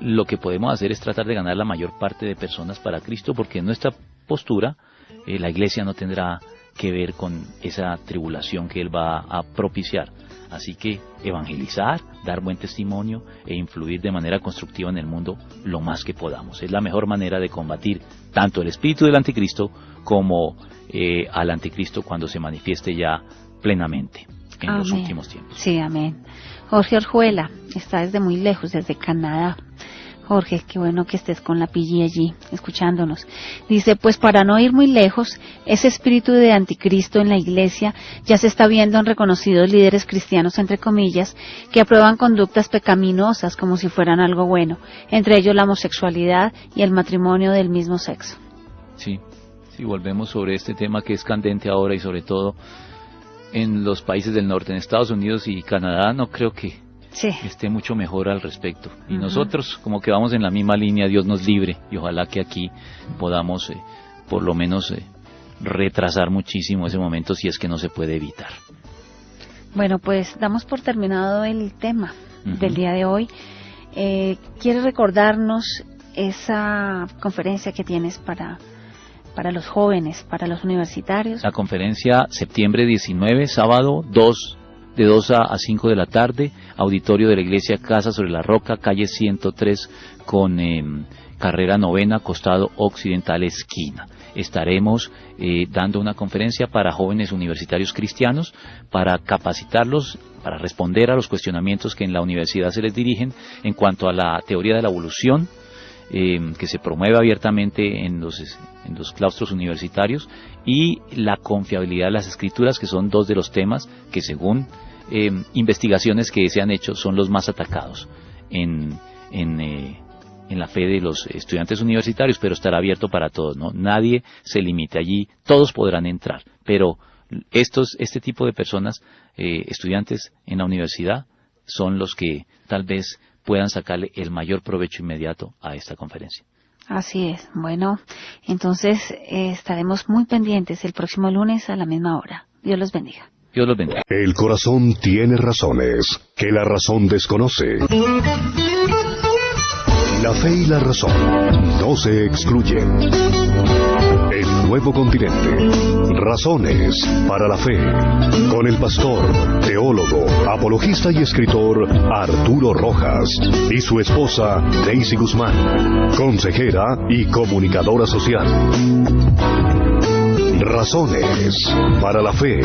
lo que podemos hacer es tratar de ganar la mayor parte de personas para Cristo, porque en nuestra postura la Iglesia no tendrá que ver con esa tribulación que Él va a propiciar. Así que evangelizar, dar buen testimonio e influir de manera constructiva en el mundo lo más que podamos. Es la mejor manera de combatir tanto el espíritu del anticristo como al anticristo cuando se manifieste ya plenamente en amén. Los últimos tiempos. Sí, amén. Jorge Orjuela está desde muy lejos, desde Canadá. Jorge, qué bueno que estés con la Pili allí, escuchándonos. Dice, pues para no ir muy lejos, ese espíritu de anticristo en la iglesia ya se está viendo en reconocidos líderes cristianos, entre comillas, que aprueban conductas pecaminosas como si fueran algo bueno, entre ellos la homosexualidad y el matrimonio del mismo sexo. Sí, volvemos sobre este tema que es candente ahora y sobre todo en los países del norte, en Estados Unidos y Canadá, no creo que esté mucho mejor al respecto. Y nosotros como que vamos en la misma línea, Dios nos libre, y ojalá que aquí podamos por lo menos retrasar muchísimo ese momento si es que no se puede evitar. Bueno, pues damos por terminado el tema del día de hoy. ¿Quieres recordarnos esa conferencia que tienes para los jóvenes, para los universitarios? La conferencia septiembre 19, sábado 2, de 2 a 5 de la tarde, auditorio de la Iglesia Casa sobre la Roca, calle 103 con carrera 9, costado occidental esquina. Estaremos dando una conferencia para jóvenes universitarios cristianos, para capacitarlos, para responder a los cuestionamientos que en la universidad se les dirigen en cuanto a la teoría de la evolución, que se promueve abiertamente en los claustros universitarios, y la confiabilidad de las escrituras, que son dos de los temas que según investigaciones que se han hecho son los más atacados en la fe de los estudiantes universitarios, pero estará abierto para todos, ¿no? Nadie se limite allí, todos podrán entrar, pero este tipo de personas, estudiantes en la universidad, son los que tal vez puedan sacarle el mayor provecho inmediato a esta conferencia. Así es. Bueno, entonces estaremos muy pendientes el próximo lunes a la misma hora. Dios los bendiga. Dios los bendiga. El corazón tiene razones que la razón desconoce. La fe y la razón no se excluyen. El Nuevo Continente. Razones para la Fe. Con el pastor, teólogo, apologista y escritor Arturo Rojas y su esposa Daisy Guzmán, consejera y comunicadora social. Razones para la Fe.